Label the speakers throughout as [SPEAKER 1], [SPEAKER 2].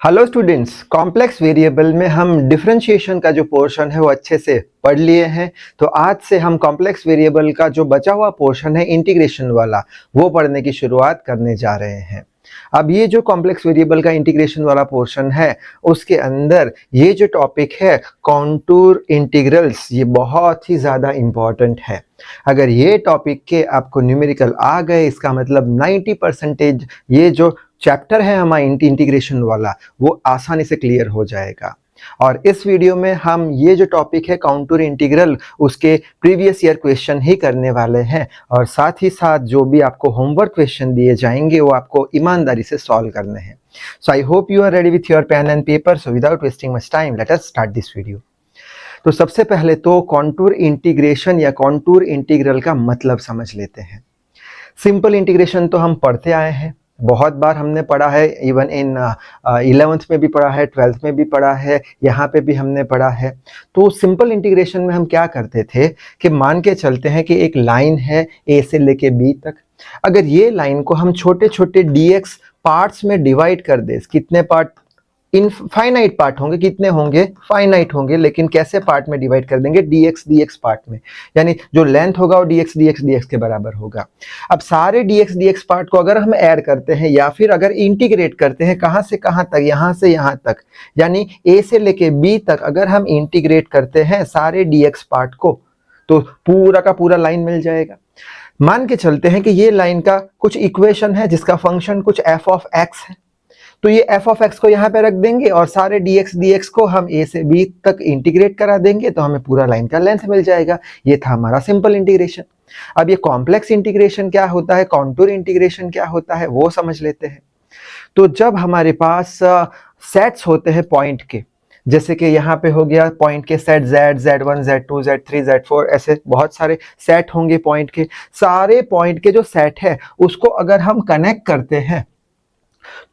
[SPEAKER 1] Hello students, complex variable में हम differentiation का जो पोर्शन है वो अच्छे से पढ़ लिए हैं। तो आज से हम कॉम्प्लेक्स वेरिएबल का जो बचा हुआ पोर्शन है इंटीग्रेशन वाला, वो पढ़ने की शुरुआत करने जा रहे हैं। अब ये जो कॉम्प्लेक्स वेरिएबल का इंटीग्रेशन वाला पोर्शन है, उसके अंदर ये जो टॉपिक है कॉन्टूर इंटीग्रल्स, ये बहुत ही ज़्यादा इम्पॉर्टेंट है। अगर ये टॉपिक के आपको न्यूमेरिकल आ गए, इसका मतलब 90% ये जो चैप्टर है हमारा इंटीग्रेशन वाला, वो आसानी से क्लियर हो जाएगा। और इस वीडियो में हम ये जो टॉपिक है काउंटर इंटीग्रल, उसके प्रीवियस ईयर क्वेश्चन ही करने वाले हैं। और साथ ही साथ जो भी आपको होमवर्क क्वेश्चन दिए जाएंगे वो आपको ईमानदारी से सॉल्व करने हैं। So I hope you are ready with your pen and paper. So without wasting much time, let us start this video. तो सबसे पहले तो कॉन्टूर इंटीग्रेशन या कॉन्टूर इंटीग्रल का मतलब समझ लेते हैं। सिंपल इंटीग्रेशन तो हम पढ़ते आए हैं, बहुत बार हमने पढ़ा है, इवन इन 11th में भी पढ़ा है, 12th में भी पढ़ा है, यहाँ पे भी हमने पढ़ा है। तो सिंपल इंटीग्रेशन में हम क्या करते थे कि मान के चलते हैं कि एक लाइन है ए से लेके बी तक। अगर ये लाइन को हम छोटे छोटे dx पार्ट्स में डिवाइड कर दे, कितने पार्ट? इनफाइनाइट पार्ट होंगे। कितने होंगे? फाइनाइट होंगे। लेकिन कैसे पार्ट में डिवाइड कर देंगे? dx पार्ट में, यानी जो लेंथ होगा वो dx के बराबर होगा। अब सारे dx पार्ट को अगर हम ऐड करते हैं या फिर अगर इंटीग्रेट करते हैं, कहाँ से कहाँ तक? यहाँ से यहाँ तक, यानी a से लेके b तक अगर हम इंटीग्रेट करते हैं सारे dx पार्ट को, तो पूरा का पूरा लाइन मिल जाएगा। मान के चलते हैं कि ये लाइन का कुछ इक्वेशन है जिसका फंक्शन कुछ f ऑफ x है, तो ये f ऑफ x को यहाँ पे रख देंगे और सारे dx को हम a से b तक इंटीग्रेट करा देंगे, तो हमें पूरा लाइन का लेंथ मिल जाएगा। ये था हमारा सिंपल इंटीग्रेशन। अब ये कॉम्प्लेक्स इंटीग्रेशन क्या होता है, कॉन्टूर इंटीग्रेशन क्या होता है, वो समझ लेते हैं। तो जब हमारे पास सेट्स होते हैं पॉइंट के, जैसे कि यहाँ पे हो गया पॉइंट के set z, z1, z2, z3, z4, ऐसे बहुत सारे सेट होंगे पॉइंट के। सारे पॉइंट के जो सेट है उसको अगर हम कनेक्ट करते हैं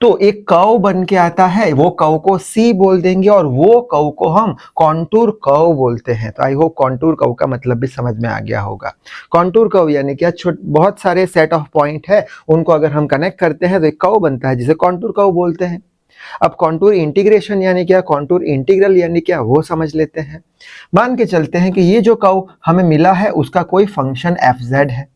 [SPEAKER 1] तो एक कर्व बन के आता है, वो कर्व को C बोल देंगे और वो कर्व को हम कॉन्टूर कर्व बोलते हैं। तो आई होप कॉन्टूर कर्व का मतलब भी समझ में आ गया होगा। कॉन्टूर कर्व यानी क्या? बहुत सारे सेट ऑफ पॉइंट है, उनको अगर हम कनेक्ट करते हैं तो एक कर्व बनता है जिसे कॉन्टूर कर्व बोलते हैं। अब कॉन्टूर इंटीग्रेशन यानी क्या, कॉन्टूर इंटीग्रल यानी क्या, वो समझ लेते हैं। मान के चलते हैं कि ये जो कर्व हमें मिला है उसका कोई फंक्शन fz है,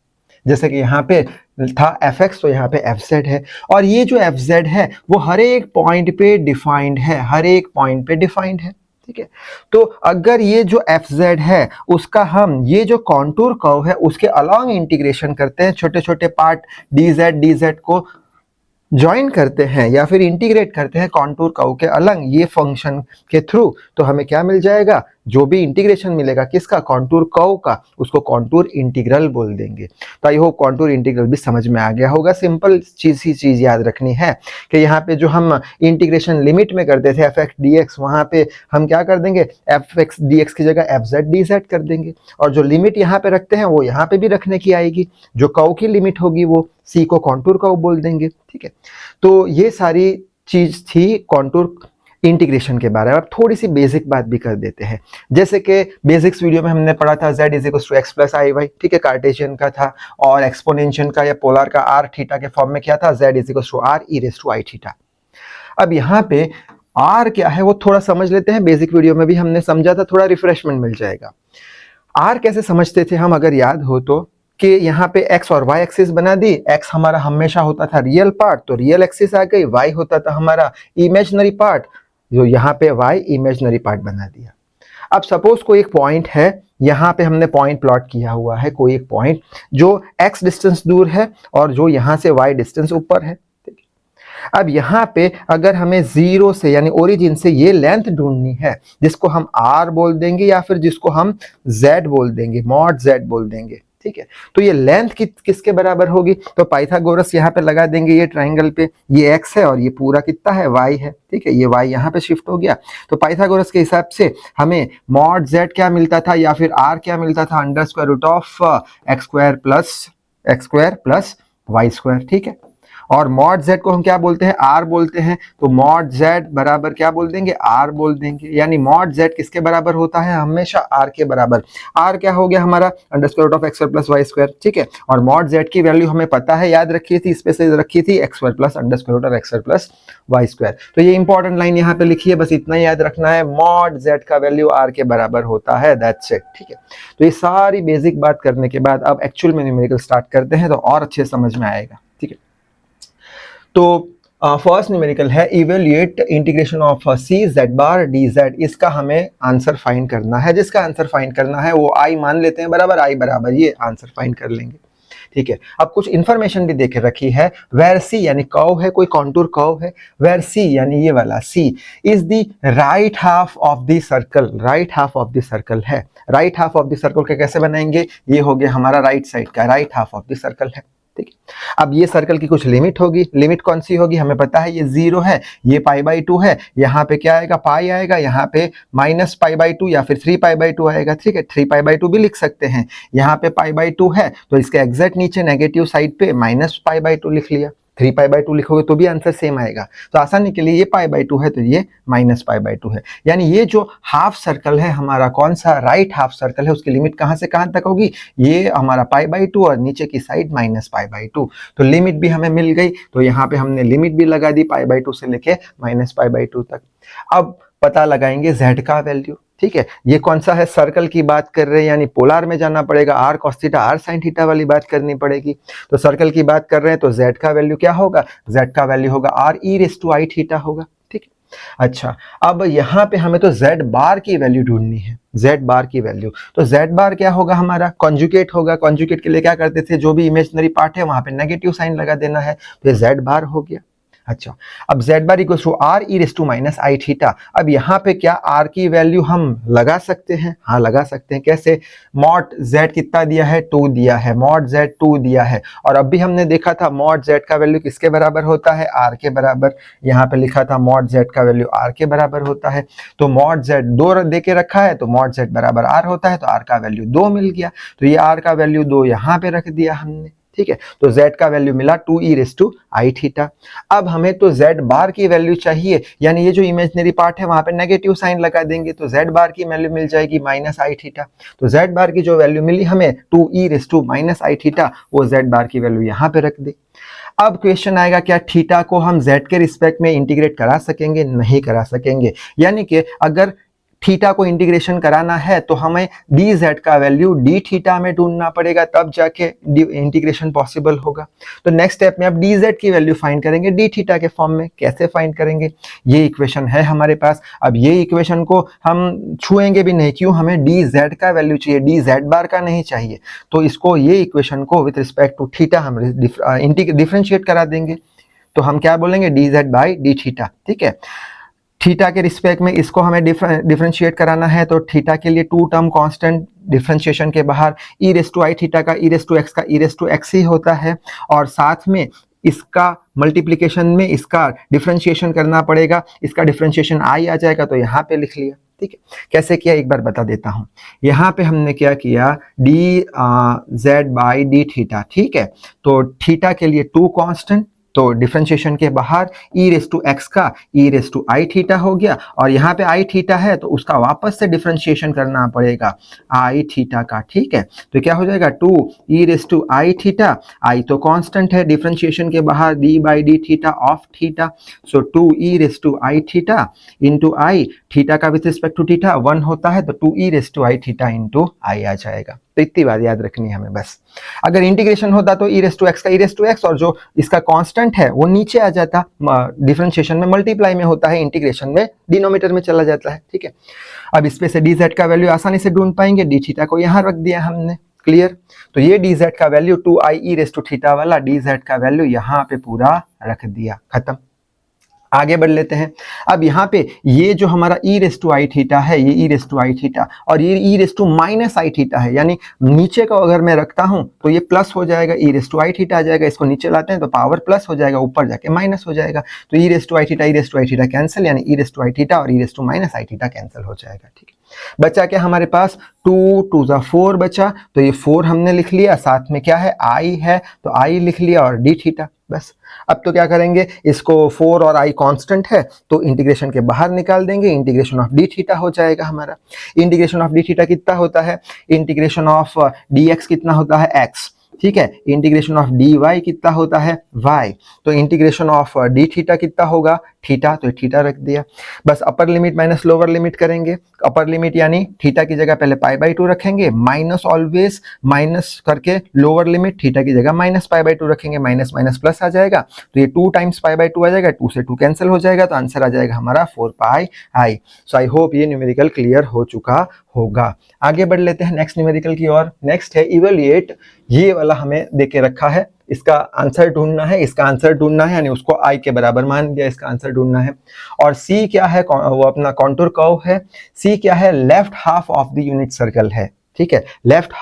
[SPEAKER 1] जैसे कि यहाँ पे था fx, तो यहाँ पे fz है। और ये जो fz है वो हर एक पॉइंट पे डिफाइंड है, हर एक पॉइंट पे डिफाइंड है, ठीक है। तो अगर ये जो fz है उसका हम ये जो कॉन्टूर कर्व है उसके अलॉन्ग इंटीग्रेशन करते हैं, छोटे छोटे पार्ट dz को ज्वाइन करते हैं या फिर इंटीग्रेट करते हैं कॉन्टूर कर्व के अलग ये फंक्शन के थ्रू, तो हमें क्या मिल जाएगा? जो भी इंटीग्रेशन मिलेगा किसका? कॉन्टूर कर्व का, उसको कॉन्टूर इंटीग्रल बोल देंगे। तो आई होप कॉन्टूर इंटीग्रल भी समझ में आ गया होगा। सिंपल चीज याद रखनी है कि यहाँ पे जो हम इंटीग्रेशन लिमिट में करते थे fx dx, वहाँ पे हम क्या कर देंगे? fx dx की जगह fz dz कर देंगे। और जो लिमिट यहाँ पे रखते हैं वो यहाँ पे भी रखने की आएगी। जो कर्व की लिमिट होगी वो C को कॉन्टूर कर्व बोल देंगे, ठीक है। तो ये सारी चीज थी कॉन्टूर इंटीग्रेशन के बारे में। अब थोड़ी सी बेसिक बात भी कर देते हैं, जैसे कि बेसिक्स वीडियो में हमने पढ़ा था z is equal to x plus i y, ठीक है, कार्टेशियन का था। और एक्सपोनेंशियल का या पोलर का r थीटा के फॉर्म में क्या था? z is equal to r e raise to i theta. अब यहाँ पे r क्या है वो थोड़ा समझ लेते हैं। बेसिक वीडियो में भी हमने समझा था, थोड़ा रिफ्रेशमेंट मिल जाएगा। r कैसे समझते थे हम, अगर याद हो तो, कि यहाँ पे x और y एक्सिस बना दी। x हमारा हमेशा होता था रियल पार्ट, तो रियल एक्सिस आ गई। y होता था हमारा इमेजिनरी पार्ट, जो यहाँ पे y इमेजिनरी पार्ट बना दिया। अब सपोज कोई एक पॉइंट है, यहाँ पे हमने पॉइंट प्लॉट किया हुआ है, कोई एक पॉइंट जो x डिस्टेंस दूर है और जो यहाँ से y डिस्टेंस ऊपर है। अब यहाँ पे अगर हमें जीरो से यानी ओरिजिन से ये लेंथ ढूंढनी है, जिसको हम r बोल देंगे या फिर जिसको हम z बोल देंगे, मॉड z बोल देंगे, ठीक है। तो ये लेंथ किसके बराबर होगी? तो पाइथागोरस यहाँ पे लगा देंगे ये ट्राइंगल पे। ये x है और ये पूरा कितना है? y है, ठीक है। ये y यहाँ पे शिफ्ट हो गया। तो पाइथागोरस के हिसाब से हमें मॉड z क्या मिलता था या फिर r क्या मिलता था? Under square root of x square plus y square, ठीक है। और मॉड z को हम क्या बोलते हैं, r बोलते हैं, तो मॉड z बराबर क्या बोल देंगे, r बोल देंगे। यानी मॉड z किसके बराबर होता है, हमेशा r के बराबर। r क्या हो गया हमारा, under square root of x square plus y square, ठीक है। और मॉड z की वैल्यू हमें पता है, याद रखी थी, इस पे से रखी थी x square plus under square root of x square plus y square. तो ये इंपॉर्टेंट लाइन यहाँ पे लिखी है, बस इतना याद रखना है, मॉड z का वैल्यू r के बराबर होता है, दैट्स इट, ठीक है। तो ये सारी बेसिक बात करने के बाद अब एक्चुअल में न्यूमेरिकल स्टार्ट करते हैं, तो और अच्छे समझ में आएगा, ठीक है। तो फर्स्ट न्यूमेरिकल है evaluate integration of c z bar d z. इसका हमें आंसर फाइंड करना है, जिसका आंसर फाइंड करना है वो आई मान लेते हैं बराबर, आई बराबर ये आंसर फाइंड कर लेंगे, ठीक है। अब कुछ इंफॉर्मेशन भी देके रखी है, वेर सी यानी कर्व है, कोई कॉन्टूर कर्व है, वेर सी यानी ये वाला C is the right half of the circle, right half of the circle है। Right half of the circle के कैसे बनाएंगे, ये हो गया हमारा राइट साइड का, right half of the circle है, ठीक है। अब ये सर्कल की कुछ लिमिट होगी, लिमिट कौन सी होगी, हमें पता है ये 0 है, ये π/2 है, यहाँ पे क्या आएगा, पाई आएगा, यहाँ पे माइनस π/2 या फिर 3π/2 आएगा, ठीक है। 3π/2 भी लिख सकते हैं, यहाँ पे π/2 है तो इसके एग्जैक्ट नीचे नेगेटिव साइड पे माइनस π/2 लिख लिया। 3π/2 लिखोगे तो भी आंसर सेम आएगा। तो आसानी के लिए ये π/2 है तो ये माइनस π/2 है। यानी ये जो हाफ सर्कल है हमारा, कौन सा, राइट हाफ सर्कल है, उसकी लिमिट कहाँ से कहाँ तक होगी, ये हमारा π/2 और नीचे की साइड माइनस π/2। तो लिमिट भी हमें मिल गई, तो यहाँ पे हमने लिमिट भी लगा दी π/2 से लेके माइनस π/2 तक। अब पता लगाएंगे z का वैल्यू, ठीक है। ये कौन सा है, सर्कल की बात कर रहे हैं, यानी पोलर में जाना पड़ेगा, r cos theta r sin theta वाली बात करनी पड़ेगी। तो सर्कल की बात कर रहे हैं तो z का वैल्यू क्या होगा, z का वैल्यू होगा r e⁻⁴ थीटा होगा, ठीक है। अच्छा, अब यहाँ पे हमें तो z बार की वैल्यू ढूंढनी है, z बार की वैल्यू। तो z बार क्या होगा हमारा, कॉन्जुगेट होगा। कॉन्जुगेट के लिए क्या करते थे, जो भी इमेजिनरी पार्ट है वहां पे नेगेटिव साइन लगा देना है, तो ये z बार हो गया। अच्छा, अब z bar equal to r e⁻⁻I theta. अब यहाँ पे क्या r की वैल्यू हम लगा सकते हैं, हाँ लगा सकते हैं। कैसे, मॉड z कितना दिया है, 2 दिया है, मॉड z 2 दिया है। और अब भी हमने देखा था मॉड z का वैल्यू किसके बराबर होता है, r के बराबर। यहाँ पे लिखा था मॉड z का वैल्यू r के बराबर होता है। तो मॉड z 2 दे के रखा है, तो मॉड z बराबर r होता है, तो r का वैल्यू 2 मिल गया। तो ये r का वैल्यू 2 यहाँ पे रख दिया हमने, ठीक है। तो z का वैल्यू मिला 2e⁻⁻I थीटा। अब हमें तो z बार की वैल्यू चाहिए, यानी ये जो इमेजिनरी पार्ट है वहां पे नेगेटिव साइन लगा देंगे, तो z बार की वैल्यू मिल जाएगी -I थीटा। तो z बार की जो वैल्यू मिली हमें 2e⁻⁻I थीटा, वो z बार की वैल्यू यहाँ पे रख दी। अब क्वेश्चन आएगा, क्या थीटा को हम z के रिस्पेक्ट में इंटीग्रेट करा सकेंगे, नहीं करा सकेंगे। यानी कि अगर थीटा को इंटीग्रेशन कराना है तो हमें dz का वैल्यू d थीटा में ढूंढना पड़ेगा, तब जाके इंटीग्रेशन पॉसिबल होगा। तो नेक्स्ट स्टेप में अब dz की वैल्यू फाइंड करेंगे d थीटा के फॉर्म में। कैसे फाइंड करेंगे, ये इक्वेशन है हमारे पास। अब ये इक्वेशन को हम छुएंगे भी नहीं, क्यों, हमें dz का वैल्यू चाहिए, dz बार का नहीं चाहिए। तो इसको, ये इक्वेशन को विथ रिस्पेक्ट टू थीटा हम डिफरेंशिएट करा देंगे। तो हम क्या बोलेंगे, dz बाई d थीटा, ठीक है। थीटा के रिस्पेक्ट में इसको हमें डिफरेंशिएट कराना है, तो थीटा के लिए 2 टर्म कांस्टेंट, डिफरेंशिएशन के बाहर e⁻I थीटा का e⁻x का e⁻x ही होता है, और साथ में इसका मल्टीप्लिकेशन में इसका डिफरेंशिएशन करना पड़ेगा। इसका डिफरेंशिएशन i आ जाएगा, तो यहाँ पे लिख लिया, ठीक है। कैसे किया एक बार बता देता हूँ। यहाँ पे हमने क्या किया, dz बाई d थीटा, ठीक है। तो थीटा के लिए 2 कांस्टेंट, तो डिफरेंशिएशन के बाहर e⁻x का e⁻I थीटा हो गया, और यहाँ पे I थीटा है तो उसका वापस से डिफरेंशिएशन करना पड़ेगा I थीटा का, ठीक है। तो क्या हो जाएगा, 2e⁻I थीटा, I तो कांस्टेंट है, डिफरेंशिएशन के बाहर d by d theta of theta, so 2e⁻I theta into I, theta का विथ रिस्पेक्ट टू थीटा 1 होता है, तो 2e⁻I थीटा इंटू I आ जाएगा। तो इतनी बात याद रखनी है हमें बस। अगर इंटीग्रेशन होता तो e⁻x का e⁻x, और जो इसका कांस्टेंट है वो नीचे आ जाता, डिफरेंशिएशन में मल्टीप्लाई में होता है, इंटीग्रेशन में डिनोमिनेटर में चला जाता है, ठीक है। अब इस पे से dz का वैल्यू आसानी से ढूंढ पाएंगे, d थीटा को यहाँ रख दिया हमने, क्लियर। तो ये dz का वैल्यू 2i e⁻θ वाला dz का वैल्यू यहाँ पे पूरा रख दिया, खत्म। आगे बढ़ लेते हैं। अब यहाँ पे ये जो हमारा e⁻I थीटा है, ये e⁻I थीटा, और ये e⁻I थीटा है, यानी नीचे को अगर मैं रखता हूँ तो ये प्लस हो जाएगा, e⁻I थीटा आ जाएगा। इसको नीचे लाते हैं तो पावर प्लस हो जाएगा, ऊपर जाके माइनस हो जाएगा। तो e⁻I थीटा कैंसिल, यानी e⁻I थीटा और e⁻I थीटा कैंसिल हो जाएगा, ठीक है। बचा क्या हमारे पास, 2 2 ज़ा 4 बचा, तो ये 4 हमने लिख लिया, साथ में क्या है, I है, तो I लिख लिया, और d थीटा, बस अब तो क्या करेंगे, इसको 4 और i कांस्टेंट है तो इंटीग्रेशन के बाहर निकाल देंगे, इंटीग्रेशन ऑफ डी थीटा हो जाएगा हमारा। इंटीग्रेशन ऑफ डी थीटा कितना होता है, इंटीग्रेशन ऑफ dx कितना होता है x, ठीक है। इंटीग्रेशन ऑफ dy कितना होता है y, तो इंटीग्रेशन ऑफ डी थीटा कितना होगा थीटा, तो थीटा रख दिया। बस अपर लिमिट माइनस लोअर लिमिट करेंगे, अपर लिमिट यानी थीटा की जगह पहले π/2 रखेंगे, माइनस ऑलवेज माइनस करके लोअर लिमिट थीटा की जगह माइनस π/2 रखेंगे, माइनस माइनस प्लस आ जाएगा तो ये 2 टाइम्स π/2 आ जाएगा, 2 से 2 कैंसिल हो जाएगा तो आंसर आ जाएगा हमारा 4πi। सो आई होप ये न्यूमेरिकल क्लियर हो चुका होगा। आगे बढ़ लेते हैं नेक्स्ट न्यूमेरिकल की ओर। नेक्स्ट है इवेल्युएट, ये वाला हमें देके रखा है, इसका आंसर ढूंढना है, इसका आंसर ढूंढना है यानी उसको i के बराबर मान दिया, इसका आंसर ढूंढना है। और c क्या है, वो अपना कॉन्टूर कर्व है। c क्या है, left half of the unit circle है, ठीक है। लेफ्ट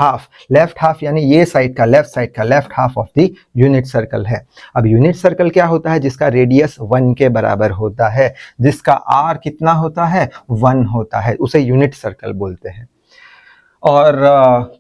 [SPEAKER 1] हाफ यानी ये साइड का, लेफ्ट साइड का left half of the unit circle है। अब यूनिट सर्कल क्या होता है, जिसका रेडियस 1 के बराबर होता है, जिसका r कितना होता है 1 होता है, उसे यूनिट सर्कल बोलते हैं। और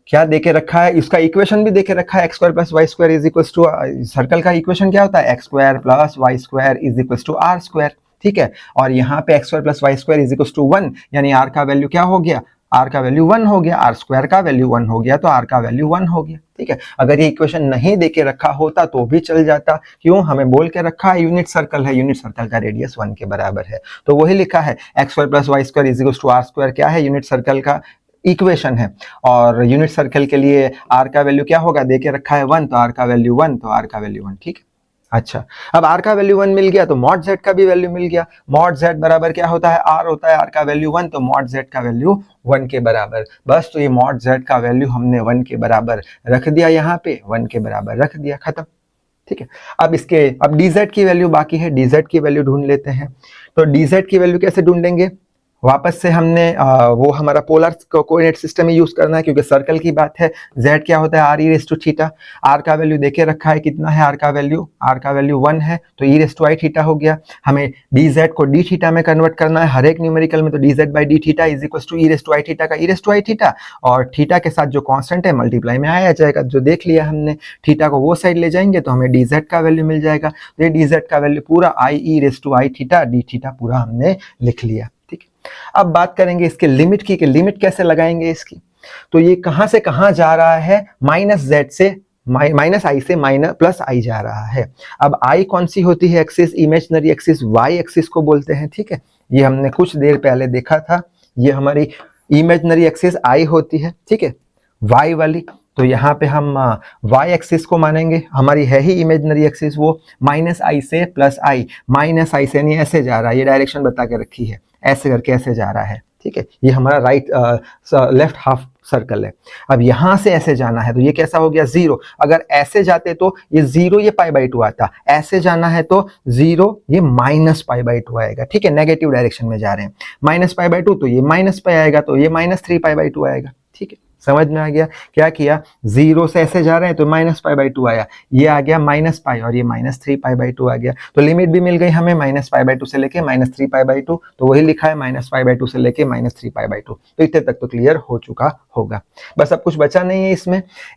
[SPEAKER 1] क्या देके रखा है, इसका इक्वेशन भी देके रखा है, x square plus y square is equal to, circle का इक्वेशन क्या होता है, x square plus y square is equal to r square, ठीक है। और यहाँ पे x square plus y square is equal to 1 यानी आर का वैल्यू क्या हो गया, आर का वैल्यू 1 हो गया, आर स्क्वायर का वैल्यू 1 हो गया तो आर का वैल्यू 1 हो गया, ठीक है। अगर ये इक्वेशन नहीं देके रखा होता तो भी चल जाता, क्यों, हमें बोल के रखा है यूनिट सर्कल है, यूनिट सर्कल का रेडियस 1 के बराबर है, तो वही लिखा है x square plus y square is equal to r square, क्या है, यूनिट सर्कल का इक्वेशन है। और यूनिट सर्कल के लिए आर का वैल्यू क्या होगा, देके रखा है 1 तो आर का वैल्यू 1, तो आर का वैल्यू 1, ठीक है। अच्छा, अब आर का वैल्यू 1 मिल गया तो मॉड जेड का भी वैल्यू मिल गया। मॉड जेड बराबर क्या होता है, आर होता है, आर का वैल्यू 1 तो मॉड जेड का वैल्यू 1 के बराबर। बस तो ये मॉड जेड का वैल्यू हमने 1 के बराबर रख दिया, यहाँ पे 1 के बराबर रख दिया, खत्म, ठीक है। अब dz की वैल्यू बाकी है, dz की वैल्यू ढूंढ लेते हैं। तो dz की वैल्यू कैसे ढूंढेंगे, वापस से हमने वो हमारा पोलर कोऑर्डिनेट सिस्टम ही यूज करना है, क्योंकि सर्कल की बात है। z क्या होता है, r e raise to theta, r का वैल्यू देके रखा है, कितना है आर का वैल्यू 1 है तो ई रेस टू आई थीटा हो गया। हमें dz को d थीटा में कन्वर्ट करना है हर एक न्यूमेरिकल में, तो dz by d theta is equal to e raise to i theta का e raise to i theta, और थीटा के साथ जो कांस्टेंट है मल्टीप्लाई में आया जाएगा, जो देख लिया हमने। थीटा को वो साइड ले जाएंगे तो हमें dz का वैल्यू मिल जाएगा, तो ये dz का वैल्यू पूरा i e raise to i theta d theta पूरा हमने लिख लिया, ठीक है। अब बात करेंगे इसके लिमिट की, कि लिमिट कैसे लगाएंगे इसकी। तो ये कहां से कहां जा रहा है, माइनस जेड से माइनस आई से माइनस प्लस आई जा रहा है। अब आई कौन सी होती है axis, imaginary axis y axis को बोलते हैं, ठीक है। ये हमने कुछ देर पहले देखा था, ये हमारी इमेजिनरी एक्सिस आई होती है, ठीक है, वाई वाली। तो यहाँ पे हम y एक्सिस को मानेंगे, हमारी है ही इमेजिनरी एक्सिस वो, माइनस आई से प्लस आई, माइनस आई से नहीं ऐसे जा रहा है, ये डायरेक्शन बता के रखी है, ऐसे करके ऐसे जा रहा है, ठीक है। ये हमारा राइट लेफ्ट हाफ सर्कल है। अब यहाँ से ऐसे जाना है तो ये कैसा हो गया 0, अगर ऐसे जाते तो ये 0 ये π/2 आता, ऐसे जाना है तो 0 ये माइनस π/2 आएगा, ठीक है, नेगेटिव डायरेक्शन में जा रहे हैं, माइनस π/2 तो ये माइनस π आएगा, तो ये माइनस 3π/2 आएगा, ठीक है। समझ में आ गया, क्या किया, 0 से ऐसे जा रहे हैं तो माइनस π/2 आया, ये आ गया माइनस पाई और ये माइनस 3π/2 आ गया, तो लिमिट भी मिल गई हमें माइनस π/2 से लेके माइनस 3π/2, तो वही लिखा है माइनस π/2 से लेके माइनस 3π/2। तो इतने तक तो क्लियर हो चुका होगा। बस अब कुछ बचा नहीं है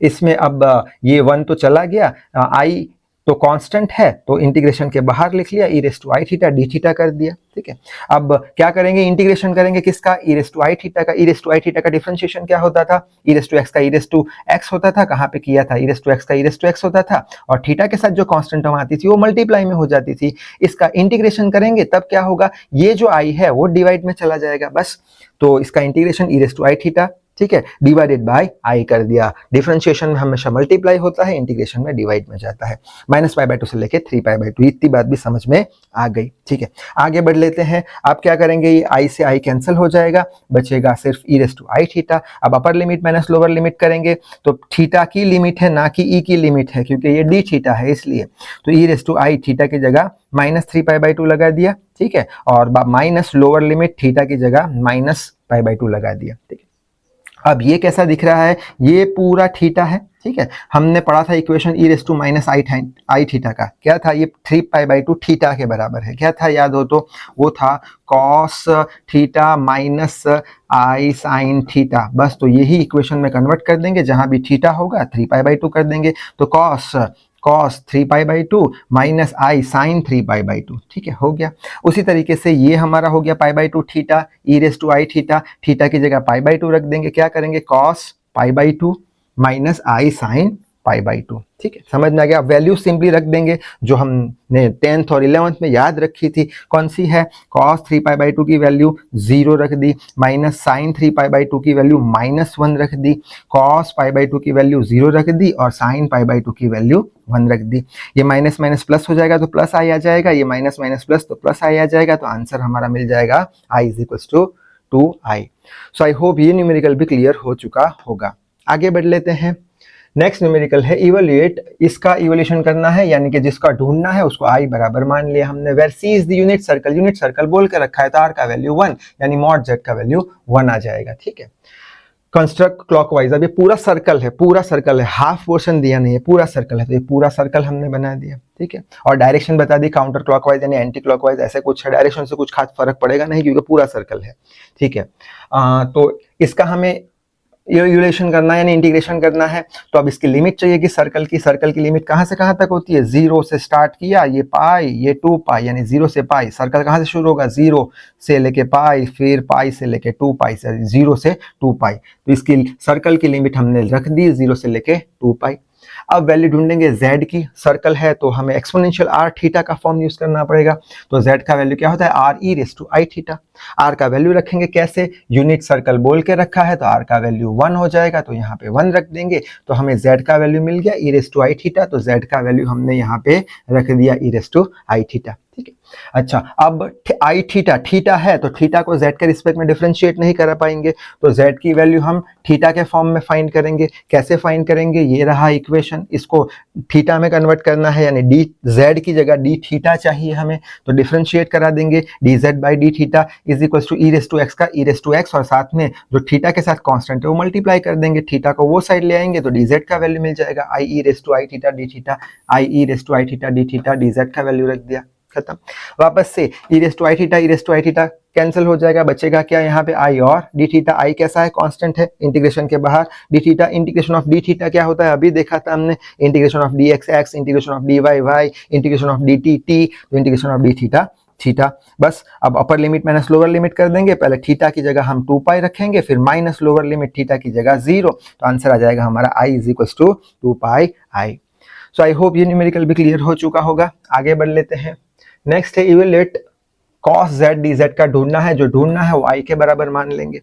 [SPEAKER 1] इसमें अब ये 1 तो चला गया, आई तो कांस्टेंट है तो इंटीग्रेशन के बाहर लिख लिया, e raise to i theta d theta कर दिया, ठीक है। अब क्या करेंगे, इंटीग्रेशन करेंगे किसका, ई रेस टू आई थीटा का। E raise to i theta का डिफरेंशिएशन क्या होता था, ई रेस टू एक्स का ई रेस टू एक्स होता था, कहाँ पे किया था, ई रेस टू एक्स का ई रेस टू एक्स होता था, और थीटा के साथ जो कांस्टेंट टर्म आती थी वो मल्टीप्लाई में हो जाती थी। इसका इंटीग्रेशन करेंगे तब क्या होगा, ये जो आई है वो डिवाइड में चला जाएगा, बस। तो इसका integration e raise to i theta, ठीक है, डिवाइडेड बाय आई कर दिया। डिफरेंशिएशन में हमेशा मल्टीप्लाई होता है, इंटीग्रेशन में डिवाइड में जाता है। माइनस π/2 से लेके 3π/2, इतनी बात भी समझ में आ गई, ठीक है। आगे बढ़ लेते हैं। आप क्या करेंगे, ये आई से आई कैंसिल हो जाएगा, बचेगा सिर्फ ई रेस टू आई थीटा। अब अपर लिमिट माइनस लोअर लिमिट करेंगे तो थीटा की लिमिट है ना कि ई की लिमिट है, क्योंकि ये डी थीटा है इसलिए, तो ई रेस टू आई थीटा की जगह माइनस 3π/2 लगा दिया, ठीक है, और माइनस लोअर लिमिट थीटा की जगह माइनस π/2 लगा दिया, ठीक है। अब ये कैसा दिख रहा है, ये पूरा थीटा है, ठीक है। हमने पढ़ा था equation e raise to minus i theta का, क्या था, ये 3π/2 थीटा के बराबर है, क्या था याद हो तो, वो था कॉस थीटा माइनस आई साइन थीटा। बस तो यही इक्वेशन में कन्वर्ट कर देंगे, जहां भी थीटा होगा 3π/2 कर देंगे, तो cos 3π/2 माइनस आई साइन 3π/2। ठीक है, हो गया। उसी तरीके से ये हमारा हो गया π/2 थीटा e⁻i थीटा, थीटा की जगह π/2 रख देंगे, क्या करेंगे cos π/2 माइनस आई साइन π/2। ठीक है, समझ में आ गया। वैल्यू सिंपली रख देंगे जो हमने 10th और 11th में याद रखी थी, कौन सी है, cos 3π/2 की वैल्यू 0 रख दी, माइनस साइन 3π/2 की वैल्यू -1 रख दी, cos π/2 की वैल्यू 0 रख दी और साइन π/2 की वैल्यू 1 रख दी। ये माइनस माइनस प्लस हो जाएगा तो प्लस आई आ जाएगा, ये माइनस माइनस प्लस तो प्लस आई आ जाएगा, तो आंसर हमारा मिल जाएगा i = 2i। So I hope ये न्यूमेरिकल भी क्लियर हो चुका होगा। आगे बढ़ लेते हैं। नेक्स्ट न्यूमेरिकल है इवैल्यूएट, इसका इवैल्यूएशन करना है, यानी कि जिसका ढूंढना है उसको i बराबर मान लिया हमने। Where c is the unit circle बोल के रखा है, तो r का वैल्यू 1 यानी मॉड z का वैल्यू 1 आ जाएगा। ठीक है, कंस्ट्रक्ट क्लॉकवाइज। अब ये पूरा सर्कल है, हाफ पोर्शन दिया नहीं है, पूरा सर्कल है, तो ये पूरा सर्कल हमने बना दिया। ठीक है, और डायरेक्शन बता दी काउंटर क्लॉकवाइज यानी एंटी क्लॉकवाइज, ऐसे कुछ है, डायरेक्शन से कुछ खास फर्क पड़ेगा नहीं क्योंकि पूरा सर्कल है। ठीक है, तो इसका हमें इवैल्यूएशन करना है यानी इंटीग्रेशन करना है, तो अब इसकी लिमिट चाहिए कि सर्कल की लिमिट कहाँ से कहाँ तक होती है, 0 से स्टार्ट किया, ये पाई, ये 2π यानी 0 से पाई। सर्कल कहाँ से शुरू होगा, 0 से लेके पाई, फिर पाई से लेके 2π, से 0 से 2π। तो इसकी सर्कल की लिमिट हमने रख दी 0 से लेके 2π। अब वैल्यू ढूंढेंगे z की, सर्कल है तो हमें एक्सपोनेंशियल r थीटा का फॉर्म यूज करना पड़ेगा। तो z का वैल्यू क्या होता है, r e⁻i थीटा। r का वैल्यू रखेंगे कैसे, यूनिट सर्कल बोल के रखा है तो r का वैल्यू 1 हो जाएगा, तो यहाँ पे 1 रख देंगे, तो हमें z का वैल्यू मिल गया e⁻i थीटा। तो z का वैल्यू हमने यहाँ पे रख दिया e⁻i थीटा। ठीक है, अच्छा अब आई थीटा है तो थीटा को z के रिस्पेक्ट में डिफरेंशिएट नहीं कर पाएंगे, तो z की वैल्यू हम थीटा के फॉर्म में फाइंड करेंगे। कैसे फाइंड करेंगे, ये रहा इक्वेशन, इसको थीटा में कन्वर्ट करना है यानी डी z की जगह डी थीटा चाहिए हमें, तो डिफरेंशिएट करा देंगे, dz/d theta is equal to e⁻x का e⁻x और साथ में जो थीटा के साथ कांस्टेंट है वो मल्टीप्लाई कर देंगे, थीटा को वो साइड ले आएंगे तो dz का वैल्यू मिल जाएगा i e⁻i theta d theta, i e⁻i theta d theta, dz का वैल्यू रख दिया, खत्म। वापस से e⁻i थीटा कैंसिल हो जाएगा, बचेगा क्या यहाँ पे i और d थीटा। i कैसा है, कांस्टेंट है, इंटीग्रेशन के बाहर। d theta, integration of d theta क्या होता है, अभी देखा था हमने, integration of dx integration of dy integration of dt तो इंटीग्रेशन ऑफ d थीटा। बस अब अपर लिमिट माइनस लोअर लिमिट कर देंगे, पहले थीटा की जगह हम 2π रखेंगे, फिर माइनस लोअर लिमिट थीटा की जगह 0, तो आंसर आ जाएगा हमारा i = 2πi। So I hope ये न्यूमेरिकल भी क्लियर हो चुका होगा। आगे बढ़ लेते हैं। नेक्स्ट है इवैल्यूएट cos z dz का ढूंढना है, जो ढूंढना है वो i के बराबर मान लेंगे।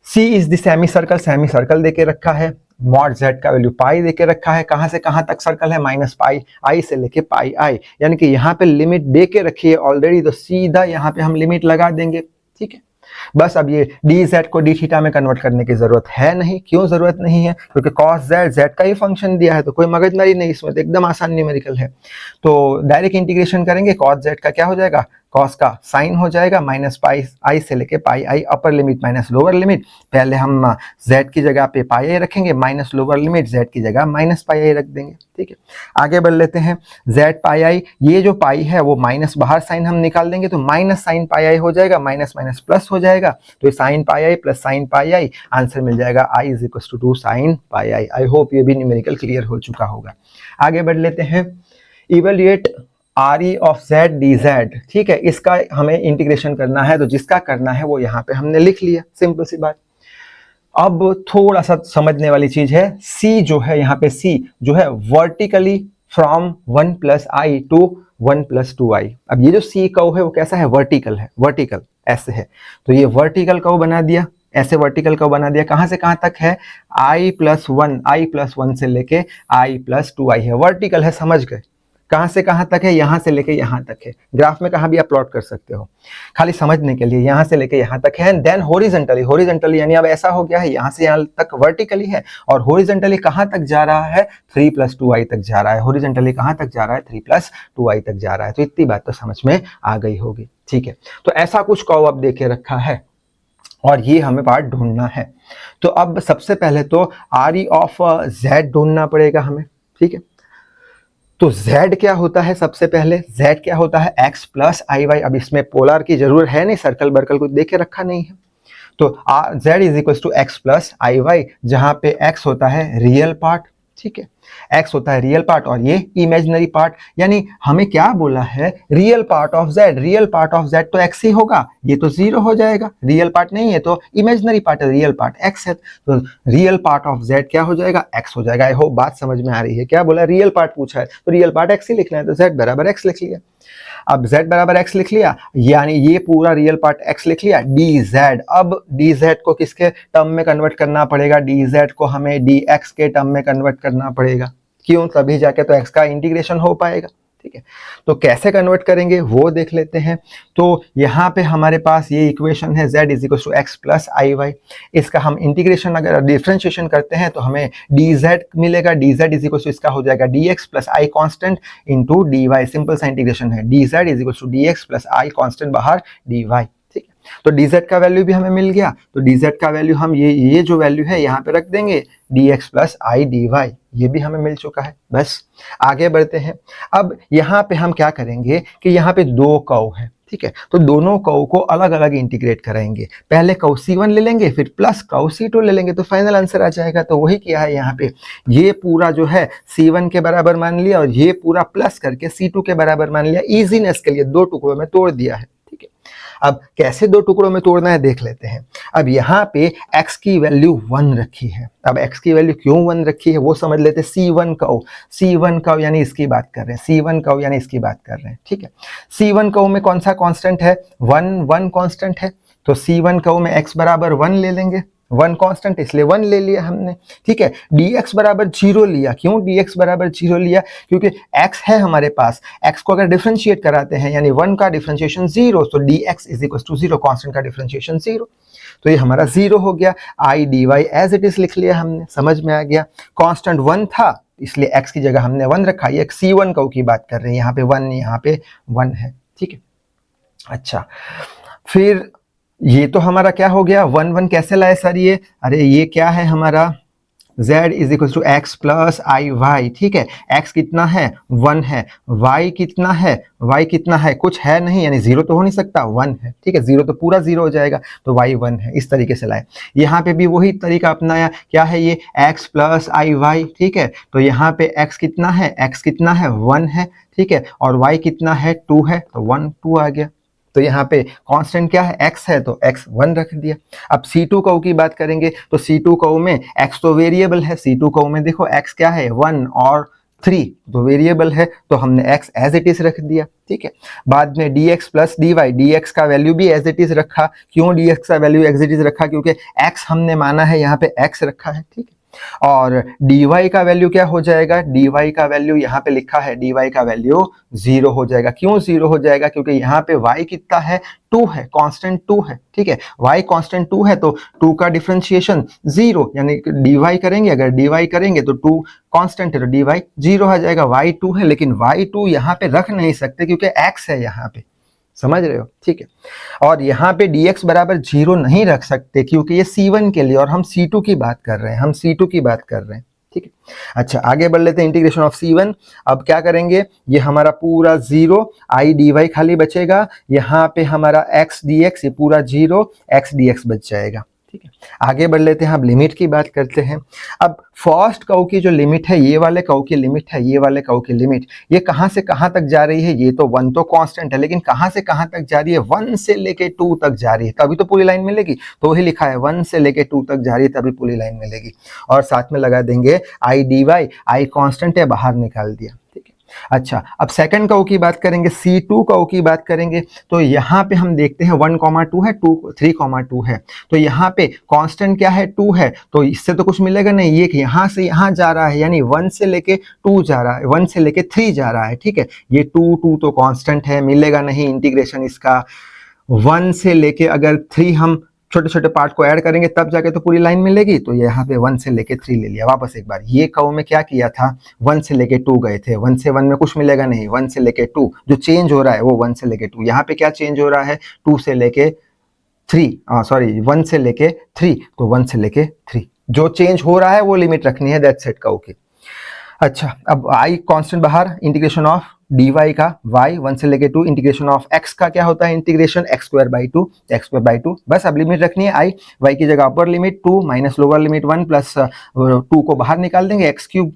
[SPEAKER 1] c is the semi circle देके रखा है, मॉड z का वैल्यू पाई देके रखा है, कहां से कहां तक सर्कल है, -π, i से लेके πi, यानी कि यहाँ पे लिमिट दे के रखी है ऑलरेडी, तो सीधा यहाँ पे हम लिमिट लगा देंगे। ठीक है, बस अब ये dz को d थीटा में कन्वर्ट करने की जरूरत है नहीं। क्यों जरूरत नहीं है, क्योंकि cos z का ही फंक्शन दिया है, तो कोई मगजमारी नहीं इसमें, तो एकदम आसान न्यूमेरिकल है। तो डायरेक्ट इंटीग्रेशन करेंगे, cos z का क्या हो जाएगा, cos का साइन हो जाएगा, -πi से लेके πi, अपर लिमिट माइनस लोअर लिमिट, पहले हम z की जगह पे πi रखेंगे, माइनस लोअर लिमिट z की जगह -πi रख देंगे। ठीक है, आगे बढ़ लेते हैं। z πi, ये जो पाई है वो माइनस बाहर साइन हम निकाल देंगे, तो माइनस साइन πi हो जाएगा, माइनस माइनस प्लस हो जाएगा, तो sine πi plus sine πi, answer मिल जाएगा i = 2 sin πi। I hope ये भी न्यूमेरिकल क्लियर हो चुका होगा। आगे बढ़ लेते हैं। Evaluate re of z dz। ठीक है, इसका हमें इंटीग्रेशन करना है, तो जिसका करना है वो यहाँ पे हमने लिख लिया, सिंपल सी बात। अब थोड़ा सा समझने वाली चीज है, c जो है यहाँ पे, c जो है vertically from 1 + i to 1 + 2i। अब ये जो c कर्व है वो कैसा है, वर्टिकल है, वर्टिकल ऐसे है, तो ये वर्टिकल कर्व बना दिया, ऐसे वर्टिकल कर्व बना दिया। कहां से कहां तक है, i + 1 से लेके i + 2i है, वर्टिकल है, समझ गए। कहां से कहां तक है, यहां से लेके यहां तक है, ग्राफ में कहां भी आप प्लॉट कर सकते हो, खाली समझने के लिए, यहां से लेके यहां तक है। देन हॉरिजॉन्टली यानी अब ऐसा हो गया है, यहां से यहां तक वर्टिकली है, और हॉरिजॉन्टली कहां तक जा रहा है, 3 + 2i तक जा रहा है। हॉरिजॉन्टली कहां तक जा रहा है, 3 + 2i तक जा रहा है। तो इतनी बात तो समझ में आ गई होगी। ठीक है, तो ऐसा कुछ कर्व अब देके रखा है और ये हमें पार्ट ढूंढना है। तो अब सबसे पहले तो re ऑफ z ढूंढना पड़ेगा हमें। ठीक है, तो z क्या होता है, सबसे पहले z क्या होता है, x + iy। अब इसमें पोलर की जरूरत है नहीं, सर्कल बर्कल कुछ देखे रखा नहीं है, तो z = x + iy, जहां पे x होता है रियल पार्ट। ठीक है, x होता है रियल पार्ट और ये इमेजिनरी पार्ट, यानी हमें क्या बोला है, real part of z, real part of z तो x ही होगा, ये तो 0 हो जाएगा, रियल पार्ट नहीं है तो इमेजिनरी पार्ट है, रियल पार्ट x है, तो रियल पार्ट ऑफ z क्या हो जाएगा, x हो जाएगा। आई होप बात समझ में आ रही है। क्या बोला, रियल पार्ट पूछा है तो रियल पार्ट x ही लिखना है, तो z बराबर x लिख लिया। अब z बराबर x लिख लिया, यानी ये पूरा रियल पार्ट x लिख लिया, dz, अब dz को किसके टर्म में कन्वर्ट करना पड़ेगा, dz को हमें dx के टर्म में कन्वर्ट करना पड़ेगा, क्यों, तभी जाके तो x का इंटीग्रेशन हो पाएगा। ठीक है, तो कैसे कन्वर्ट करेंगे वो देख लेते हैं। तो यहाँ पे हमारे पास ये इक्वेशन है z is equal to x plus i y, इसका हम इंटीग्रेशन अगर डिफरेंशिएशन करते हैं तो हमें dz मिलेगा, dz इज इक्वल टू इसका हो जाएगा dx plus i constant into dy, simple सा इंटीग्रेशन है, dz is equal to dx plus i constant बाहर dy। ठीक है, तो dz का वैल्यू भी हमें मिल गया, तो dz का वैल्यू हम ये जो वैल्यू है यहाँ पे रख देंगे, dx प्लस आई dy, ये भी हमें मिल चुका है। बस आगे बढ़ते हैं। अब यहाँ पे हम क्या करेंगे कि यहाँ पे दो कर्व है, ठीक है, तो दोनों कर्व को अलग अलग इंटीग्रेट कराएंगे, पहले कर्व C1 ले लेंगे फिर प्लस कर्व C2 ले लेंगे, तो फाइनल आंसर आ जाएगा। तो वही किया है यहाँ पे, ये पूरा जो है C1 के बराबर मान लिया और ये पूरा प्लस करके C2 के बराबर मान लिया, इजीनेस के लिए दो टुकड़ों में तोड़ दिया है। ठीक है, अब कैसे दो टुकड़ों में तोड़ना है देख लेते हैं। अब यहाँ पे x की वैल्यू 1 रखी है, अब x की वैल्यू क्यों 1 रखी है वो समझ लेते हैं। C1 कर्व, C1 कर्व यानी इसकी बात कर रहे हैं, C1 कर्व यानी इसकी बात कर रहे हैं। ठीक है, C1 कर्व में कौन सा कांस्टेंट है, 1 कांस्टेंट है, तो C1 कर्व में x बराबर 1 ले लेंगे, 1 कांस्टेंट इसलिए 1 ले लिया हमने। ठीक है, dx बराबर 0 लिया, क्यों dx बराबर 0 लिया, क्योंकि x है हमारे पास, x को अगर डिफरेंशिएट कराते हैं यानी 1 का डिफरेंशिएशन 0, तो dx is equal to 0, constant का डिफरेंशिएशन 0, तो ये हमारा 0 हो गया। I d y as it is लिख लिया हमने, समझ में आ गया। कांस्टेंट 1 था इसलिए x की जगह हमने 1 रखा, ये C1 कर्व की बात कर रहे हैं, यहाँ पे 1, यहाँ पे 1 है। ठीक है, अच्छा फिर ये तो हमारा क्या हो गया, 1 1 कैसे लाए सर ये, अरे ये क्या है हमारा z is equal to x plus i y. ठीक है, x कितना है 1 है, y कितना है, y कितना है कुछ है नहीं, यानी 0 तो हो नहीं सकता, 1 है। ठीक है, 0 तो पूरा 0 हो जाएगा, तो y 1 है, इस तरीके से लाए। यहाँ पे भी वही तरीका अपनाया, क्या है ये x प्लस आई वाई। ठीक है, तो यहाँ पे x कितना है, 1 है, ठीक है, और y कितना है 2 है, तो 1 2 आ गया। तो यहाँ पे कांस्टेंट क्या है, x है, तो x 1 रख दिया। अब C2 कर्व की बात करेंगे तो C2 कर्व में x तो वेरिएबल है, C2 कर्व में देखो x क्या है 1 और 3 तो वेरिएबल है, तो हमने x एज इट इज रख दिया। ठीक है, बाद में dx प्लस dy, dx का वैल्यू भी एज इट इज रखा, क्यों dx का वैल्यू एज इट इज रखा, क्योंकि x हमने माना है, यहाँ पे x रखा है। ठीक है, और dy का वैल्यू क्या हो जाएगा, dy का वैल्यू यहाँ पे लिखा है, dy का वैल्यू 0 हो जाएगा। क्यों 0 हो जाएगा, क्योंकि यहाँ पे y कितना है 2 है, कांस्टेंट 2 है। ठीक है, y कांस्टेंट 2 है तो 2 का डिफरेंशिएशन 0, यानी dy करेंगे, अगर dy करेंगे तो 2 कांस्टेंट है तो dy 0 आ जाएगा, y 2 है, लेकिन y 2 यहाँ पे रख नहीं सकते क्योंकि x है यहाँ पे, समझ रहे हो। ठीक है, और यहाँ पे dx बराबर 0 नहीं रख सकते क्योंकि ये C1 के लिए और हम C2 की बात कर रहे हैं, हम C2 की बात कर रहे हैं। ठीक है, अच्छा आगे बढ़ लेते हैं, इंटीग्रेशन ऑफ C1। अब क्या करेंगे, ये हमारा पूरा 0, आई डी वाई खाली बचेगा, यहाँ पे हमारा x dx ये पूरा 0, x dx बच जाएगा। ठीक है, आगे बढ़ लेते हैं, अब लिमिट की बात करते हैं। अब फर्स्ट कर्व की जो लिमिट है, ये वाले कर्व की लिमिट है, ये वाले कर्व की लिमिट, ये कहाँ से कहाँ तक जा रही है, ये तो 1 तो कांस्टेंट है, लेकिन कहाँ से कहाँ तक जा रही है, 1 से लेके 2 तक जा रही है, तभी तो पूरी लाइन मिलेगी। तो वही लिखा है 1 से लेके 2 तक जा रही है तभी पूरी लाइन मिलेगी, और साथ में लगा देंगे i d y, i constant है बाहर निकाल दिया। ठीक है, अच्छा अब सेकंड कर्व की बात करेंगे, C2 कर्व की बात करेंगे, तो यहाँ पे हम देखते हैं 1,2 है, 3,2 है, तो यहाँ पे कांस्टेंट क्या है 2 है, तो इससे तो कुछ मिलेगा नहीं, ये यहाँ से यहाँ जा रहा है, यानी 1 से लेके 2 जा रहा है, 1 से लेके 3 जा रहा है। ठीक है, ये 2 तो कांस्टेंट है, मिलेगा नहीं इंटीग्रेशन इसका। 1 से लेके अगर 3 हम छोटे छोटे पार्ट को ऐड करेंगे तब जाके तो पूरी लाइन मिलेगी, तो यहाँ पे 1 से लेके 3 ले लिया। वापस एक बार, ये कर्व में क्या किया था, 1 से लेके 2 गए थे, 1 से 1 में कुछ मिलेगा नहीं, 1 से लेके 2 जो चेंज हो रहा है वो 1 से लेके 2, यहाँ पे क्या चेंज हो रहा है 2 से लेके 3, सॉरी 1 से लेके 3, तो 1 से लेके 3 जो चेंज हो रहा है वो लिमिट रखनी है, दैट्स इट कर्व की। अच्छा अब आई कांस्टेंट बाहर, इंटीग्रेशन ऑफ dy का y 1 से लेके 2, इंटीग्रेशन ऑफ x का क्या होता है, इंटीग्रेशन x² 2, बस अब लिमिट रखनी है i, y की जगह upper limit 2 minus lower limit 1 plus 2 को बाहर निकाल देंगे, x³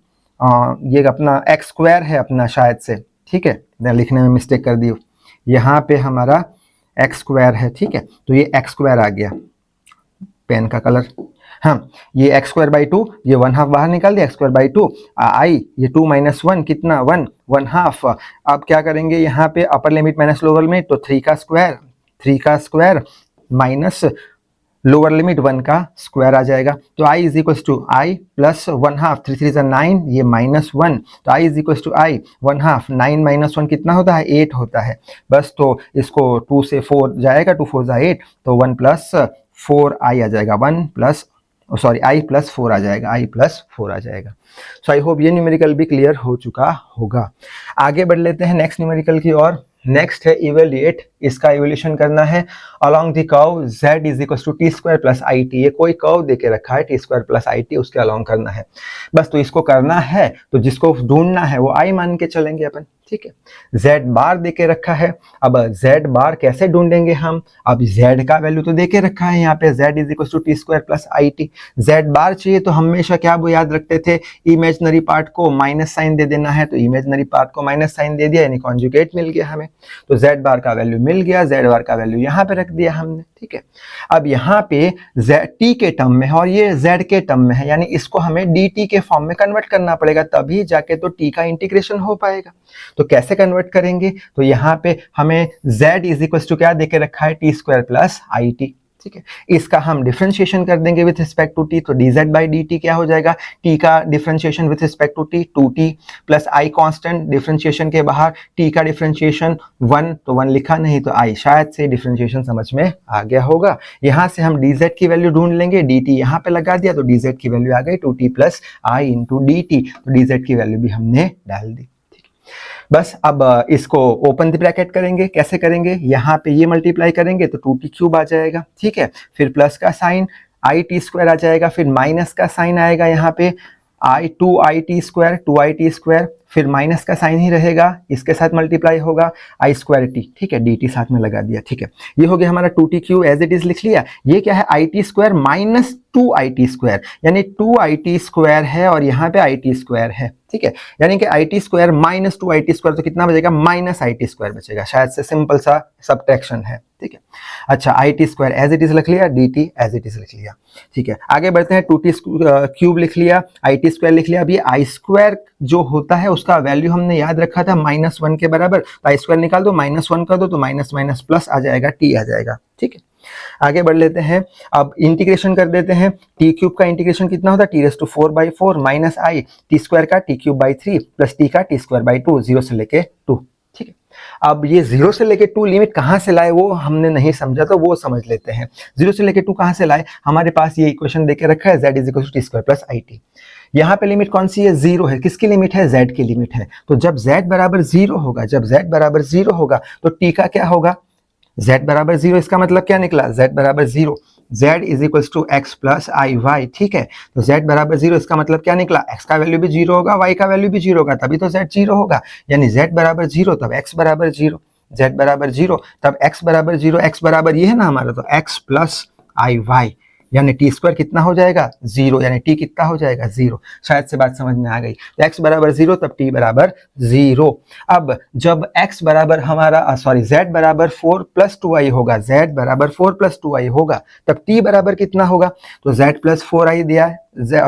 [SPEAKER 1] ये अपना एक्स स्क्वायर है अपना शायद से, ठीक है, लिखने में मिस्टेक कर दी, यहाँ पे हमारा एक्स स्क्वायर है, ठीक है, तो ये एक्स स्क्वायर आ गया, पेन का कलर, हाँ, ये एक्स स्क्वायर बाई टू, ये वन हाफ बाहर निकाल दिया, x square by two i, ये टू माइनस वन कितना, वन, वन हाफ। अब क्या करेंगे यहाँ पे upper limit minus lower limit, तो थ्री का square minus lower limit one का स्क्वायर आ जाएगा, तो i is equal to i plus one half, three three ज़ा नाइन, ये माइनस वन, तो i is equal to I one half, nine minus one कितना होता है, एट होता है, बस तो इसको टू से फोर जाएगा, टू फोर ज़ा एट, तो वन प्लस फोर आई आ जाएगा, one plus sorry i plus four आ जाएगा, आई प्लस फोर आ जाएगा। सो आई होप ये न्यूमेरिकल भी क्लियर हो चुका होगा। आगे बढ़ लेते हैं नेक्स्ट न्यूमेरिकल की ओर। नेक्स्ट है इवेल्युएट, इसका इवोल्यूशन करना है along the curve z is equal to t square plus i t. ये कोई कर्व देके रखा है t square plus i t, उसके अलोंग करना है बस। तो इसको करना है तो जिसको ढूंढना है वो आई मान के चलेंगे अपन, ठीक है। z बार देके रखा है, अब z बार कैसे ढूंढेंगे हम, अब z का वैल्यू तो देके रखा है यहाँ पे, z is equal to t square plus i t. z bar चाहिए तो हमेशा क्या वो याद रखते थे, इमेजनरी पार्ट को माइनस साइन दे देना है, तो इमेजनरी पार्ट को माइनस साइन दे दिया, यानी कॉन्जुगेट मिल गया हमें, तो z बार का वैल्यू मिल गया, z बार का वैल्यू यहाँ पे रख दिया हमने, ठीक है। अब यहाँ पे t के टर्म में है और ये z के टर्म में है, यानी इसको हमें dt के फॉर्म में कन्वर्ट करना पड़ेगा, तभी जाके तो t का इंटीग्रेशन हो पाएगा। तो कैसे कन्वर्ट करेंगे, तो यहाँ पे हमें z इज इक्वल टू क्या देके रखा है, t square plus i t, ठीक है। इसका हम डिफरेंशिएशन कर देंगे विथ रिस्पेक्ट टू टी, तो dz बाई dt क्या हो जाएगा, t का differentiation with respect to t 2t plus i constant, differentiation के बाहर t का डिफरेंशिएशन 1, तो 1 लिखा नहीं तो i, शायद से डिफरेंशिएशन समझ में आ गया होगा। यहाँ से हम dz की वैल्यू ढूंढ लेंगे, dt यहाँ पे लगा दिया तो dz की वैल्यू आ गई 2t plus i into dt, तो dz की वैल्यू भी हमने डाल दी। बस अब इसको ओपन द ब्रैकेट करेंगे, कैसे करेंगे, यहाँ पे ये मल्टीप्लाई करेंगे तो 2t क्यूब आ जाएगा, ठीक है, फिर प्लस का साइन आई टी स्क्वायर आ जाएगा, फिर माइनस का साइन आएगा यहाँ पे टू आई टी स्क्वायर, फिर माइनस का साइन ही रहेगा, इसके साथ मल्टीप्लाई होगा आई स्क्वायर टी, ठीक है, डी टी साथ में लगा दिया, ठीक है। ये हो गया हमारा 2t cube as it is लिख लिया। ये क्या है, आई t square minus 2it square, यानी 2it स्क्वायर है और यहाँ पे it स्क्वायर है, ठीक है, यानी कि it square minus 2it square, तो कितना बचेगा, माइनस it स्क्वायर बचेगा, शायद से सिंपल सा सब्ट्रैक्शन है, ठीक है। अच्छा, it square as it is लिख लिया, dt एज इट इज लिख लिया, ठीक है। आगे बढ़ते हैं, 2t क्यूब लिख लिया, it स्क्वायर लिख लिया। अब ये i स्क्वायर जो होता है उसका वैल्यू हमने याद रखा था -1 के बराबर, तो आई स्क्वायर निकाल दो, -1 कर दो तो माइनस माइनस प्लस आ जाएगा, t आ जाएगा, ठीक है। आगे बढ़ लेते हैं, अब इंटीग्रेशन कर देते हैं। टी क्यूब का इंटीग्रेशन कितना होता है, t raise to 4/4 minus i t square का t cube by 3 plus t का टी स्क्वायर बाई 2, 0 से लेके 2, ठीक है। अब ये 0 से लेके 2 लिमिट कहाँ से लाए वो हमने नहीं समझा, तो वो समझ लेते हैं। 0 से लेके 2 कहाँ से लाए, हमारे पास ये इक्वेशन देके रखा है z is equal to t square plus i t. यहाँ पे लिमिट कौन सी है, 0 है, किसकी लिमिट है, z की लिमिट है। तो जब z बराबर 0 होगा, जब z बराबर 0 होगा तो t का क्या होगा, z बराबर 0, इसका मतलब क्या निकला, z बराबर 0, z is equal to x plus i y, ठीक है। तो z बराबर 0 इसका मतलब क्या निकला, x का वैल्यू भी 0 होगा, y का वैल्यू भी 0 होगा, तभी तो z 0 होगा, यानी z बराबर 0 तब x बराबर 0, z बराबर 0 तब x बराबर 0, x बराबर ये है ना हमारा, तो x प्लस आई वाई, यानी टी स्क्वायर कितना हो जाएगा, 0, यानी टी कितना हो जाएगा, 0। शायद से बात समझ में आ गई। तो x बराबर 0 तब t बराबर 0। अब जब x बराबर हमारा z बराबर 4 प्लस 2i होगा, z बराबर 4 प्लस 2i होगा, तब t बराबर कितना होगा, तो z प्लस 4i दिया है,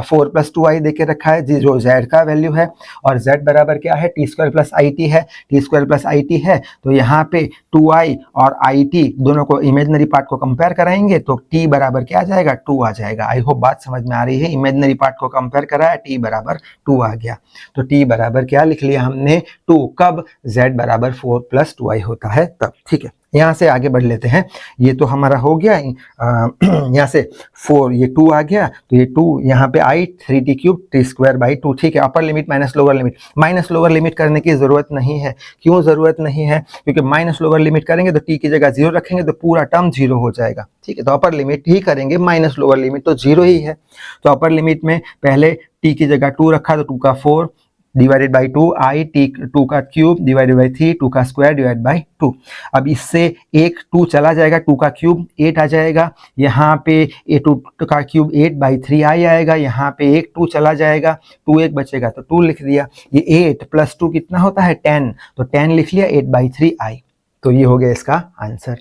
[SPEAKER 1] 4 प्लस 2i देके रखा है जो z का वैल्यू है, और z बराबर क्या है, t square plus i t है, t square plus i t है, तो यहाँ पे 2i और आई टी दोनों को इमेजनरी पार्ट को कंपेयर कराएंगे तो t बराबर क्या आ जाएगा, 2 आ जाएगा। आई होप बात समझ में आ रही है। इमेजनरी पार्ट को कंपेयर कराया, t बराबर 2 आ गया, तो t बराबर क्या लिख लिया हमने, 2, कब z बराबर 4 प्लस 2i होता है तब, ठीक है। यहाँ से आगे बढ़ लेते हैं, ये तो हमारा हो गया, यहाँ से 4, ये 2 आ गया, तो ये 2 यहाँ पे आई 3t cube T square by 2, ठीक है। अपर लिमिट माइनस लोअर लिमिट करने की ज़रूरत नहीं है। क्यों ज़रूरत नहीं है, क्योंकि माइनस लोअर लिमिट करेंगे तो t की जगह 0 रखेंगे तो पूरा टर्म 0 हो जाएगा, ठीक है। तो अपर लिमिट ही करेंगे, माइनस लोअर लिमिट तो 0 ही है, तो अपर लिमिट में पहले t की जगह 2 रखा तो 2 का 4 डिवाइडेड बाई 2 आई टी 2 का क्यूब डिवाइडेड बाई 3 2 का स्क्वायर डिवाइड बाई 2। अब इससे एक 2 चला जाएगा, 2 का क्यूब 8 आ जाएगा, यहाँ पे ए 2 का क्यूब 8 बाई 3 आई आएगा, यहाँ पे एक 2 चला जाएगा, 2 एक बचेगा तो 2 लिख दिया। ये 8 प्लस 2 कितना होता है 10, तो 10 लिख लिया, 8 बाई 3 आई। तो ये हो गया इसका आंसर।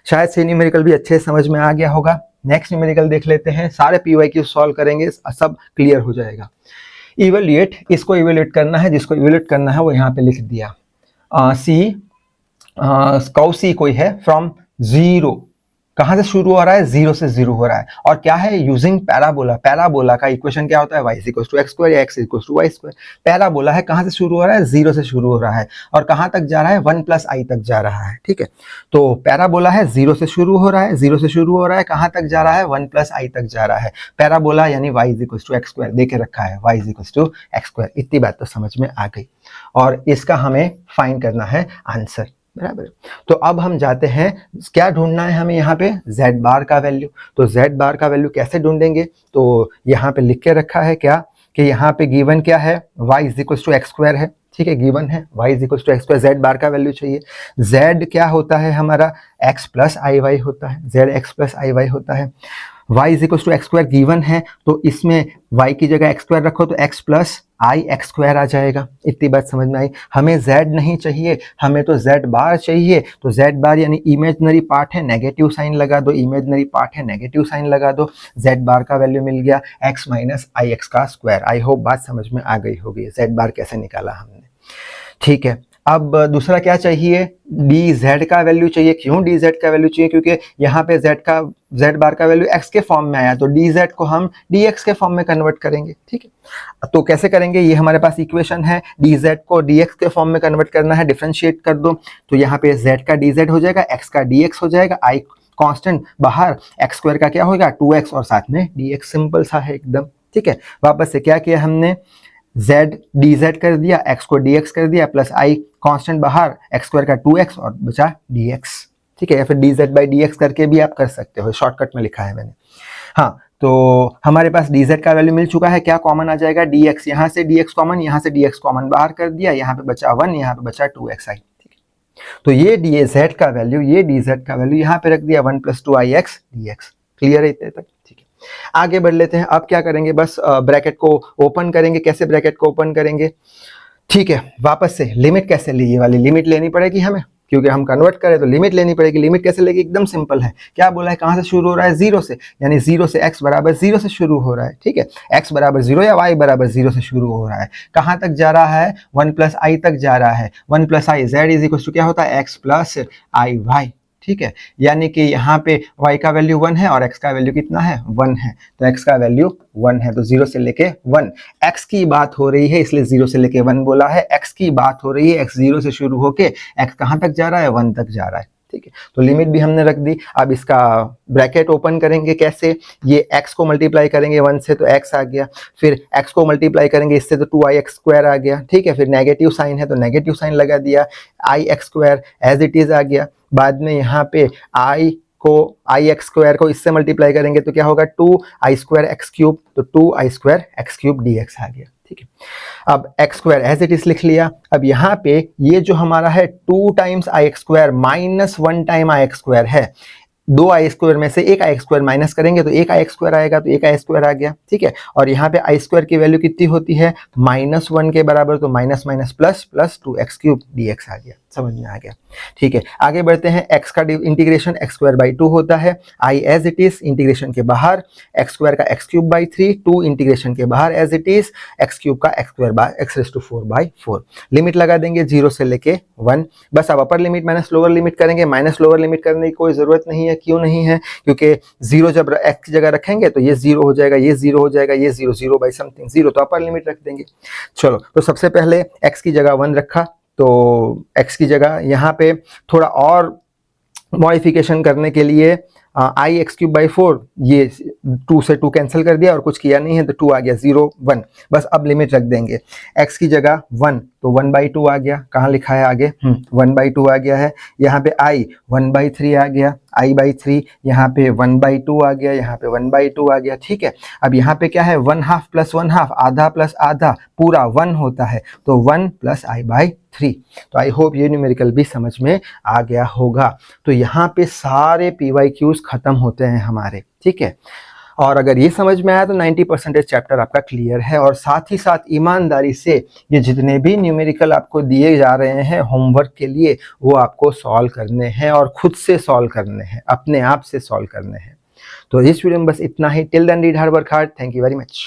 [SPEAKER 1] शायद से न्यूमेरिकल भी अच्छे समझ में आ गया होगा। नेक्स्ट न्यूमेरिकल देख लेते हैं, सारे PYQ सॉल्व करेंगे, सब क्लियर हो जाएगा। इवेल्युएट, इसको इवेल्युएट करना है, जिसको इवेल्युएट करना है वो यहाँ पे लिख दिया। सी कोई है फ्रॉम 0, कहाँ से शुरू हो रहा है 0 से शुरू हो रहा है, और क्या है यूजिंग पैराबोला। पैराबोला का इक्वेशन क्या होता है y = x² या x = y²। पैराबोला है, कहाँ से शुरू हो रहा है 0 से शुरू हो रहा है, और कहाँ तक जा रहा है 1 + i तक जा रहा है। ठीक है, तो पैराबोला है 0 से शुरू हो रहा है, 0 से शुरू हो रहा है, कहाँ तक जा रहा है 1 + i तक जा रहा है। पैराबोला यानी y = x² दे के रखा है, y = x²। इतनी बात तो समझ में आ गई, और इसका हमें फाइंड करना है आंसर, बराबर। तो अब हम जाते हैं, क्या ढूंढना है हमें यहाँ पे z बार का वैल्यू। तो z बार का वैल्यू कैसे ढूंढेंगे, तो यहाँ पे लिख के रखा है क्या कि यहाँ पे गिवन क्या है y = x² है। ठीक है, गिवन है y = x², z बार का वैल्यू चाहिए। z क्या होता है हमारा x + iy होता है, z x + iy होता है। y = x² गिवन है, तो इसमें y की जगह x² रखो तो x + i x² आ जाएगा। इतनी बात समझ में आई। हमें z नहीं चाहिए, हमें तो z बार चाहिए। तो z बार यानी इमेजनरी पार्ट है, नेगेटिव साइन लगा दो, इमेजनरी पार्ट है नेगेटिव साइन लगा दो। z बार का वैल्यू मिल गया x - ix²। आई होप बात समझ में आ गई होगी, z बार कैसे निकाला हमने। ठीक है, अब दूसरा क्या चाहिए, dz का वैल्यू चाहिए। क्यों dz का वैल्यू चाहिए, क्योंकि यहाँ पे z बार का वैल्यू x के फॉर्म में आया, तो dz को हम dx के फॉर्म में कन्वर्ट करेंगे। ठीक है, तो कैसे करेंगे, ये हमारे पास इक्वेशन है, dz को dx के फॉर्म में कन्वर्ट करना है, डिफरेंशिएट कर दो। तो यहाँ पे z का dz हो जाएगा, x का dx हो जाएगा, i कांस्टेंट बाहर, x² का क्या होगा 2x, और साथ में dx, सिंपल सा है एकदम। ठीक है, वापस से क्या किया हमने, z dz कर दिया, x को dx कर दिया, प्लस i कांस्टेंट बाहर, x² का 2x और बचा dx। ठीक है, या फिर dz/dx करके भी आप कर सकते हो, शॉर्टकट में लिखा है मैंने। हाँ, तो हमारे पास dz का वैल्यू मिल चुका है, क्या कॉमन आ जाएगा dx, यहाँ से dx कॉमन, यहाँ से dx कॉमन बाहर कर दिया, यहाँ पे बचा 1, यहाँ पे बचा 2xi। ठीक है, तो ये dz का वैल्यू, ये dz का वैल्यू यहाँ पे रख दिया 1 + 2ix dx। क्लियर है इतने तक? ठीक है, आगे बढ़ लेते हैं। अब क्या करेंगे, बस ब्रैकेट को ओपन करेंगे। कैसे ब्रैकेट को ओपन करेंगे, ठीक है, वापस से लिमिट कैसे ली, ये वाली लिमिट लेनी पड़ेगी हमें, क्योंकि हम कन्वर्ट करें तो लिमिट लेनी पड़ेगी। लिमिट कैसे लेगी, एकदम सिंपल है। क्या बोला है, कहाँ से शुरू हो रहा है 0 से, यानी 0 से x = 0 से शुरू हो रहा है। ठीक है, x = 0 या y = 0 से शुरू हो रहा है। कहाँ तक जा रहा है 1 + i तक जा रहा है। 1 + i, z = क्या होता है x + iy। ठीक है, यानी कि यहाँ पे y का वैल्यू 1 है और x का वैल्यू कितना है 1 है, तो x का वैल्यू 1 है, तो 0 से लेके 1। x की बात हो रही है इसलिए 0 से लेके 1 बोला है, x की बात हो रही है, x 0 से शुरू होके x कहाँ तक जा रहा है 1 तक जा रहा है। ठीक है, तो लिमिट भी हमने रख दी। अब इसका ब्रैकेट ओपन करेंगे कैसे, ये x को मल्टीप्लाई करेंगे 1 से तो x आ गया, फिर x को मल्टीप्लाई करेंगे इससे तो 2ix² आ गया। ठीक है, फिर नेगेटिव साइन है तो नेगेटिव साइन लगा दिया, ix² एज इट इज आ गया। बाद में यहाँ पे ix² को इससे मल्टीप्लाई करेंगे तो क्या होगा 2i² x³, तो 2i² x³ dx आ गया। ठीक है, अब x² एज इट इज लिख लिया। अब यहाँ पे ये जो हमारा है 2 टाइम्स ix² - 1 टाइम ix² है, 2 i² में से एक i² माइनस करेंगे तो एक ix² आएगा, तो एक i² आ गया। ठीक है, और यहाँ पे i² की वैल्यू कितनी होती है -1 के बराबर, तो minus minus plus plus 2x³ dx आ गया। समझ में आ गया? ठीक है, आगे बढ़ते हैं। x का इंटीग्रेशन x²/2 होता है, i as it is, integration के बाहर x² का x³/3, 2 इंटीग्रेशन के बाहर एज इट इज, x³ का x²/4/4। लिमिट लगा देंगे 0 से लेके 1। बस अब अपर लिमिट माइनस लोअर लिमिट करेंगे। माइनस लोअर लिमिट करने की कोई जरूरत नहीं है। क्यों नहीं है? क्योंकि 0 जब x की जगह रखेंगे तो ये 0 हो जाएगा, ये 0 हो जाएगा, ये 0, 0/समथिंग 0, तो अपर लिमिट रख देंगे। चलो, तो सबसे पहले x की जगह 1 रखा, तो x की जगह यहाँ पे थोड़ा और मॉडिफिकेशन करने के लिए आई एक्स क्यूब बाई 4, ये 2 से 2 कैंसिल कर दिया और कुछ किया नहीं है तो 2 आ गया, 0 1। बस अब लिमिट रख देंगे, x की जगह 1 तो 1/2 आ गया, कहाँ लिखा है आगे 1/2 आ गया है। यहाँ पे i 1/3 आ गया, i/3, यहाँ पे 1/2 आ गया, यहाँ पे 1/2 आ गया, ठीक है। अब यहाँ पे क्या है 1/2 प्लस 1/2, आधा प्लस आधा पूरा 1 होता है, तो 1 प्लस i/3। तो आई होप ये न्यूमेरिकल भी समझ में आ गया होगा। तो यहाँ पे सारे PYQs खत्म होते हैं हमारे, ठीक है। और अगर ये समझ में आया तो 90% चैप्टर आपका क्लियर है। और साथ ही साथ ईमानदारी से ये जितने भी न्यूमेरिकल आपको दिए जा रहे हैं होमवर्क के लिए, वो आपको सॉल्व करने हैं और खुद से सॉल्व करने हैं, अपने आप से सॉल्व करने हैं। तो इस वीडियो में बस इतना ही। Till then read hard, work hard. Thank you very much.